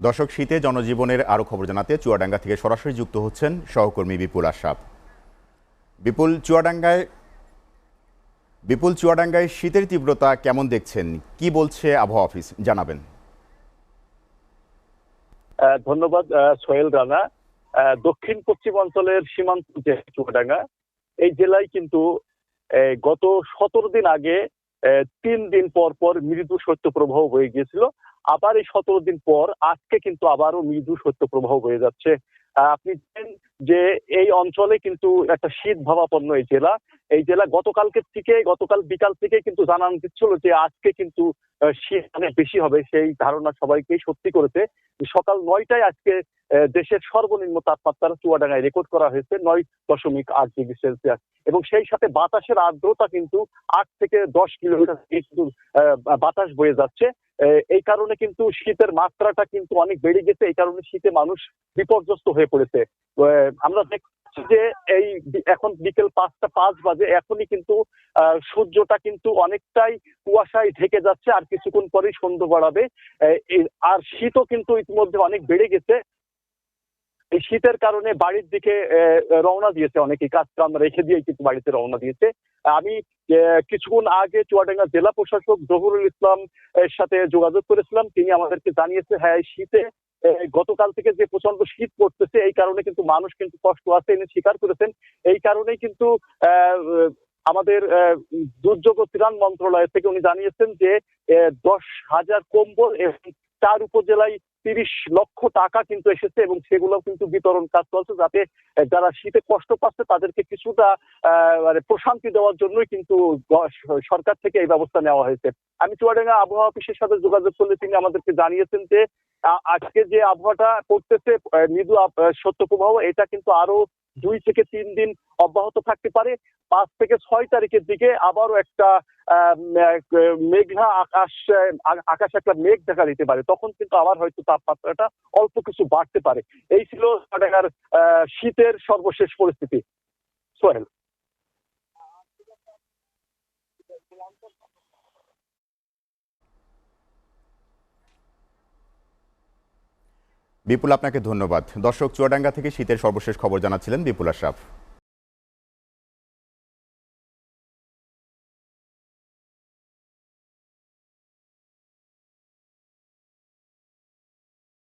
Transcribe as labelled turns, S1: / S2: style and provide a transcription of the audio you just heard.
S1: দর্শক, শীতে জনজীবনের আরও খবর জানাতে চুয়াডাঙ্গা থেকে সরাসরি যুক্ত হচ্ছেন সহকর্মী বিপুল আশরাফ। বিপুল, চুয়াডাঙ্গায় শীতের তীব্রতা কেমন দেখছেন, কি বলছে আবহাওয়া অফিস, জানাবেন।
S2: ধন্যবাদ সোহেল রানা। দক্ষিণ পশ্চিম অঞ্চলের সীমান্ত যে চুয়াডাঙ্গা, এই জেলায় কিন্তু গত 17 দিন আগে 3 দিন পর পর মৃদু শৈত্যপ্রবাহ বয়ে গিয়েছিল। আবার এই 17 দিন পর আজকে কিন্তু আবারও মৃদু শৈত্যপ্রবাহ বয়ে যাচ্ছে। আপনি জানেন যে এই অঞ্চলে কিন্তু একটা শীত ভাবাপন্ন এই জেলা গতকাল বিকাল থেকে কিন্তু জানানো দিচ্ছিল যে আজকে কিন্তু শীত অনেক বেশি হবে। সেই ধারণা সবাইকেই সত্যি করেছে। সকাল 9টায় আজকে দেশের সর্বনিম্ন তাপমাত্রা চুয়াডাঙ্গায় রেকর্ড করা হয়েছে 9.8 ডিগ্রি সেলসিয়াস, এবং সেই সাথে বাতাসের আর্দ্রতা কিন্তু 8 থেকে 10 কিলোমিটার কিন্তু বাতাস বয়ে যাচ্ছে। এই কারণে কিন্তু শীতের মাত্রাটা কিন্তু অনেক বেড়ে গেছে। এই কারণে শীতে মানুষ বিপর্যস্ত হয়ে পড়েছে। আমরা দেখছি যে এই এখন বিকেল 5টা 5 বাজে, এখনই কিন্তু সূর্যটা কিন্তু অনেকটাই কুয়াশায় ঢেকে যাচ্ছে। আর কিছুক্ষণ পরেই সন্ধ্যা বাড়াবে। আর শীতও কিন্তু ইতিমধ্যে অনেক বেড়ে গেছে। এই শীতের কারণে বাড়ির দিকে রওনা দিয়েছে অনেকে, কাজ কাম রেখে দিয়ে কিন্তু বাড়িতে রওনা দিয়েছে। আমি কিছুক্ষণ আগে চুয়াডাঙ্গা জেলা প্রশাসক জহুরুল ইসলাম এর সাথে যোগাযোগ করেছিলাম। তিনি আমাদেরকে জানিয়েছে, হ্যাঁ, এই শীতে গতকাল থেকে যে প্রচন্ড শীত পড়তেছে, এই কারণে কিন্তু মানুষ কিন্তু কষ্ট আছে এনে স্বীকার করেছেন। এই কারণেই কিন্তু আমাদের দুর্যোগ ও ত্রাণ মন্ত্রণালয় থেকে উনি জানিয়েছেন যে 10,000 কম্বল এবং 4 উপজেলায় 30 লক্ষ টাকা কিন্তু এসেছে, এবং সেগুলো কিন্তু বিতরণ কাজ চলছে, যাতে যারা শীতে কষ্ট পাচ্ছে তাদেরকে কিছুটা মানে প্রশান্তি দেওয়ার জন্যই কিন্তু সরকার থেকে এই ব্যবস্থা নেওয়া হয়েছে। আমি চুয়াডাঙ্গা আবহাওয়া অফিসের সাথে যোগাযোগ করলে তিনি আমাদেরকে জানিয়েছেন যে আজকে যে আবহাওয়াটা পড়তেছে মৃদু শৈত্যপ্রবাহ, এটা কিন্তু আরো 2 থেকে 3 দিন অব্যাহত থাকতে পারে। 5 থেকে 6 তারিখের দিকে আবারও একটা মেঘলা আকাশে একটা মেঘ দেখা দিতে পারে। তখন কিন্তু আবার হয়তো তাপমাত্রাটা অল্প কিছু বাড়তে পারে। এই ছিল চুয়াডাঙ্গার শীতের সর্বশেষ পরিস্থিতি। সোহেল।
S1: বিপুল, আপনাকে ধন্যবাদ। দর্শক, চুয়াডাঙ্গা থেকে শীতের সর্বশেষ খবর জানাচ্ছিলেন বিপুল আশরাফ।